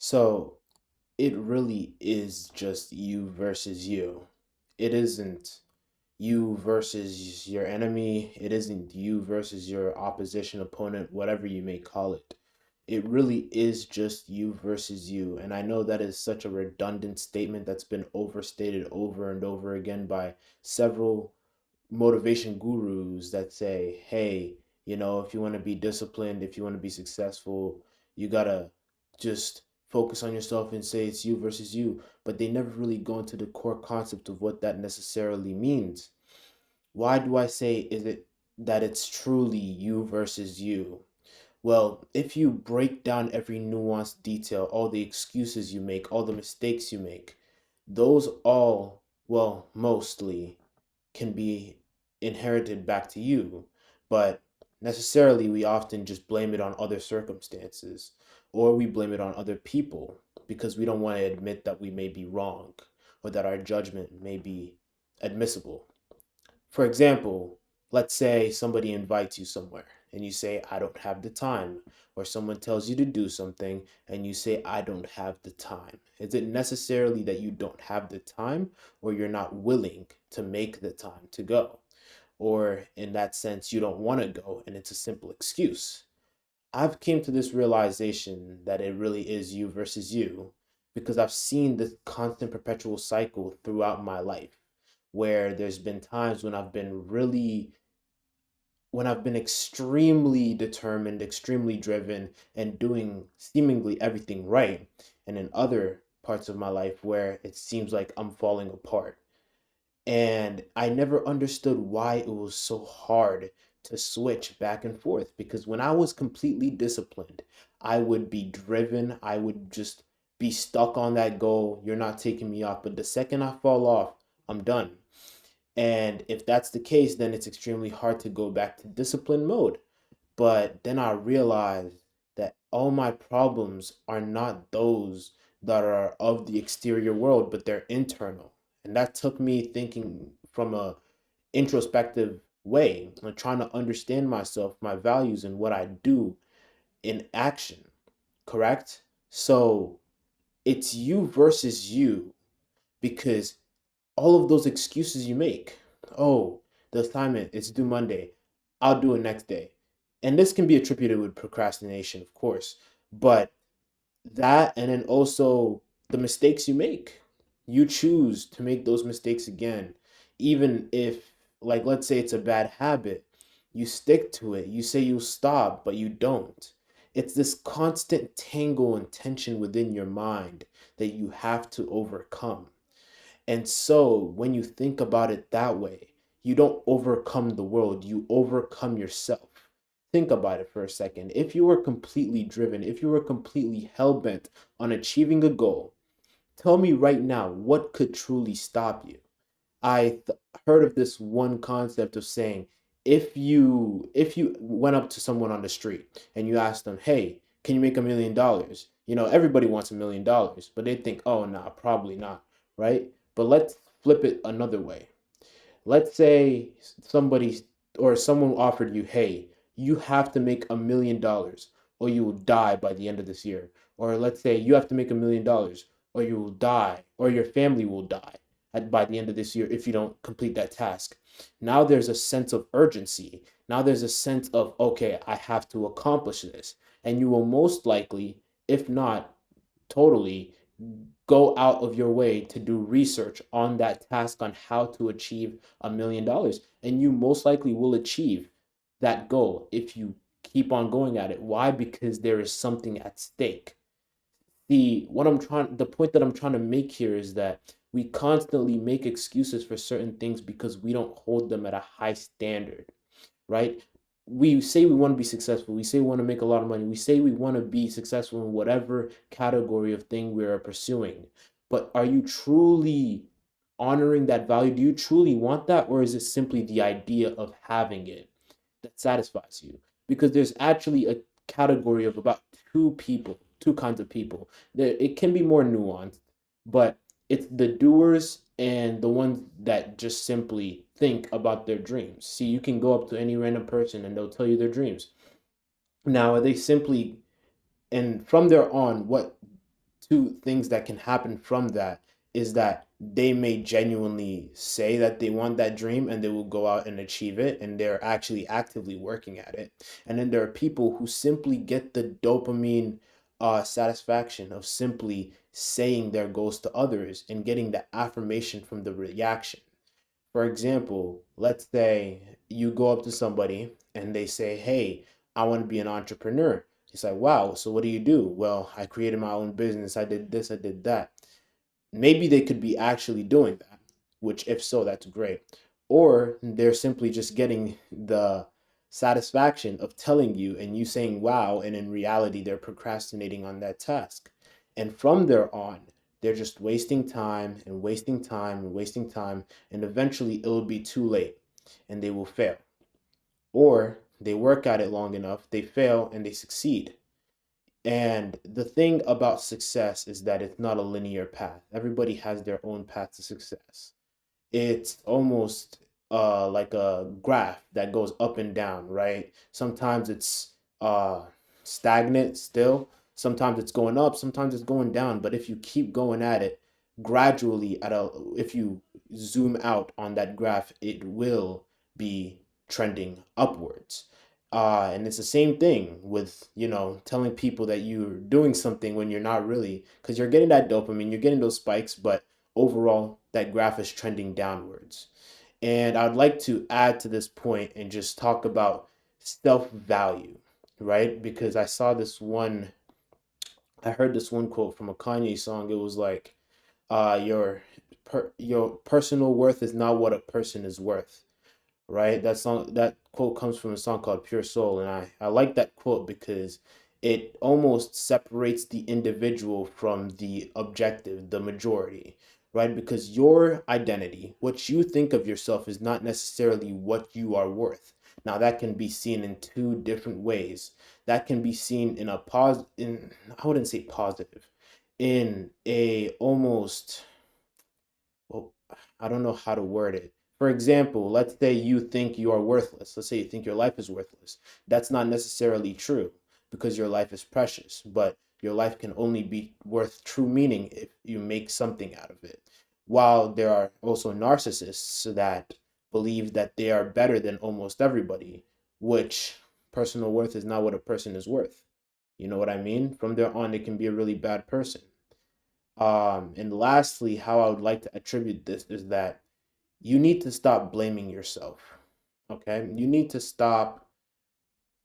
So it really is just you versus you. It isn't you versus your enemy. It isn't you versus your opposition opponent, whatever you may call it. It really is just you versus you. And I know that is such a redundant statement that's been overstated over and over again by several motivation gurus that say, hey, if you want to be disciplined, if you want to be successful, you gotta just focus on yourself and say it's you versus you. But they never really go into the core concept of what that necessarily means. Why do I say is it that it's truly you versus you? Well, if you break down every nuanced detail, all the excuses you make, all the mistakes you make, those all, well, mostly can be inherited back to you, but necessarily we often just blame it on other circumstances or we blame it on other people because we don't want to admit that we may be wrong or that our judgment may be admissible. For example, let's say somebody invites you somewhere and you say, I don't have the time, or someone tells you to do something and you say, I don't have the time. Is it necessarily that you don't have the time or you're not willing to make the time to go? Or in that sense, you don't want to go and it's a simple excuse. I've came to this realization that it really is you versus you because I've seen this constant perpetual cycle throughout my life where there's been times when I've been extremely determined, extremely driven and doing seemingly everything right, and in other parts of my life where it seems like I'm falling apart. And I never understood why it was so hard to switch back and forth because when I was completely disciplined, I would be driven, I would just be stuck on that goal. You're not taking me off. But the second I fall off, I'm done. And if that's the case, then it's extremely hard to go back to discipline mode. But then I realized that all my problems are not those that are of the exterior world, but they're internal. And that took me thinking from a introspective way and trying to understand myself, my values, and what I do in action. Correct? So it's you versus you because all of those excuses you make. Oh, the assignment, it's due Monday. I'll do it next day. And this can be attributed with procrastination, of course, but that and then also the mistakes you make. You choose to make those mistakes again, even if, like, let's say it's a bad habit. You stick to it. You say you'll stop, but you don't. It's this constant tangle and tension within your mind that you have to overcome. And so when you think about it that way, you don't overcome the world, you overcome yourself. Think about it for a second. If you were completely driven, if you were completely hell bent on achieving a goal, tell me right now what could truly stop you. Heard of this one concept of saying if you went up to someone on the street and you asked them, "Hey, can you make $1 million?" Everybody wants $1 million, but they think, "Oh, nah, probably not," right? But let's flip it another way. Let's say somebody or someone offered you, hey, you have to make $1 million or you will die by the end of this year. Or let's say you have to make $1 million or you will die or your family will die by the end of this year if you don't complete that task. Now there's a sense of urgency. Now there's a sense of, okay, I have to accomplish this. And you will most likely, if not totally, go out of your way to do research on that task on how to achieve $1 million. And you most likely will achieve that goal if you keep on going at it. Why? Because there is something at stake. The point that I'm trying to make here is that we constantly make excuses for certain things because we don't hold them at a high standard, right? We say we want to be successful. We say we want to make a lot of money. We say we want to be successful in whatever category of thing we are pursuing. But are you truly honoring that value? Do you truly want that? Or is it simply the idea of having it that satisfies you? Because there's actually a category of about two kinds of people. It can be more nuanced, but it's the doers and the ones that just simply think about their dreams. See, you can go up to any random person and they'll tell you their dreams. Now, they simply, and from there on, what two things that can happen from that is that they may genuinely say that they want that dream and they will go out and achieve it and they're actually actively working at it. And then there are people who simply get the dopamine satisfaction of simply saying their goals to others and getting the affirmation from the reaction. For example, let's say you go up to somebody and they say, "Hey, I want to be an entrepreneur." It's like, "Wow, so what do you do?" "Well, I created my own business. I did this, I did that." Maybe they could be actually doing that, which if so, that's great. Or they're simply just getting the satisfaction of telling you and you saying wow, and in reality, they're procrastinating on that task. And from there on, they're just wasting time and wasting time and wasting time, and eventually it will be too late and they will fail. Or they work at it long enough, they fail and they succeed. And the thing about success is that it's not a linear path. Everybody has their own path to success. It's almost like a graph that goes up and down, right? Sometimes it's uh, stagnant still. Sometimes it's going up. Sometimes it's going down. But if you keep going at it gradually, if you zoom out on that graph, it will be trending upwards. And it's the same thing with, telling people that you're doing something when you're not really, because you're getting that dopamine, you're getting those spikes, but overall, that graph is trending downwards. And I'd like to add to this point and just talk about self value, right? Because I heard this one quote from a Kanye song. It was like, your personal worth is not what a person is worth, right? That quote comes from a song called Pure Soul, and I like that quote because it almost separates the individual from the objective, the majority, right? Because your identity, what you think of yourself, is not necessarily what you are worth. Now that can be seen in two different ways. That can be seen in a I wouldn't say positive, in a almost, well, I don't know how to word it. For example, let's say you think you are worthless. Let's say you think your life is worthless. That's not necessarily true because your life is precious, but your life can only be worth true meaning if you make something out of it. While there are also narcissists that believe that they are better than almost everybody, which personal worth is not what a person is worth. You know what I mean? From there on, they can be a really bad person. And lastly, how I would like to attribute this is that you need to stop blaming yourself. Okay? You need to stop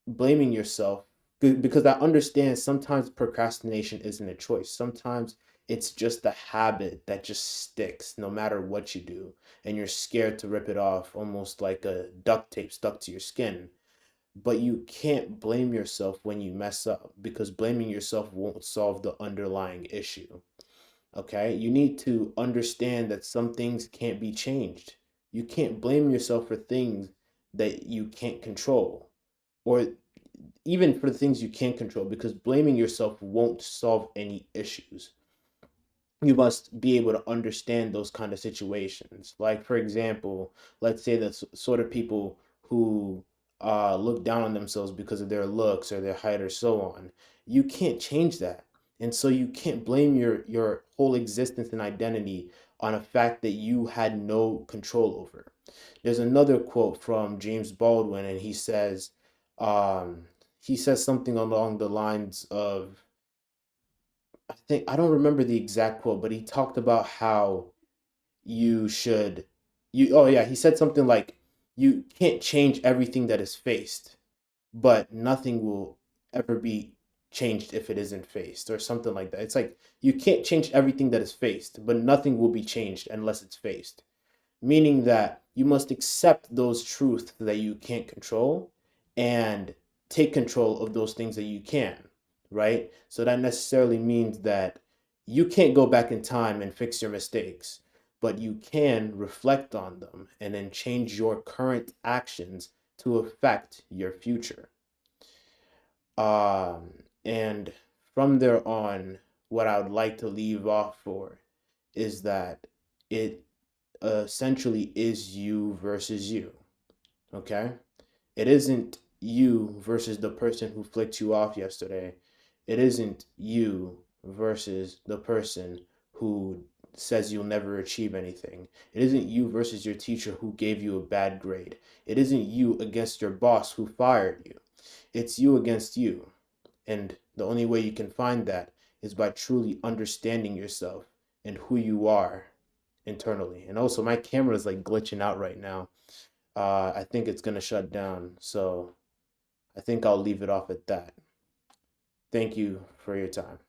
blaming yourself because I understand sometimes procrastination isn't a choice. Sometimes it's just a habit that just sticks no matter what you do. And you're scared to rip it off, almost like a duct tape stuck to your skin. But you can't blame yourself when you mess up because blaming yourself won't solve the underlying issue. Okay, you need to understand that some things can't be changed. You can't blame yourself for things that you can't control, or even for the things you can't control, because blaming yourself won't solve any issues. You must be able to understand those kind of situations. Like, for example, let's say the sort of people who look down on themselves because of their looks or their height or so on. You can't change that. And so you can't blame your whole existence and identity on a fact that you had no control over. There's another quote from James Baldwin, and he says something along the lines of, I don't remember the exact quote, but he talked about how you should you oh yeah, he said something like you can't change everything that is faced, but nothing will ever be changed if it isn't faced, or something like that. It's like you can't change everything that is faced, but nothing will be changed unless it's faced, meaning that you must accept those truths that you can't control and take control of those things that you can, right? So that necessarily means that you can't go back in time and fix your mistakes, but you can reflect on them and then change your current actions to affect your future. And from there on, what I would like to leave off for is that it essentially is you versus you. Okay? It isn't you versus the person who flicked you off yesterday. It isn't you versus the person who says you'll never achieve anything. It isn't you versus your teacher who gave you a bad grade. It isn't you against your boss who fired you. It's you against you. And the only way you can find that is by truly understanding yourself and who you are internally. And also, my camera is like glitching out right now. I think it's gonna shut down. So I think I'll leave it off at that. Thank you for your time.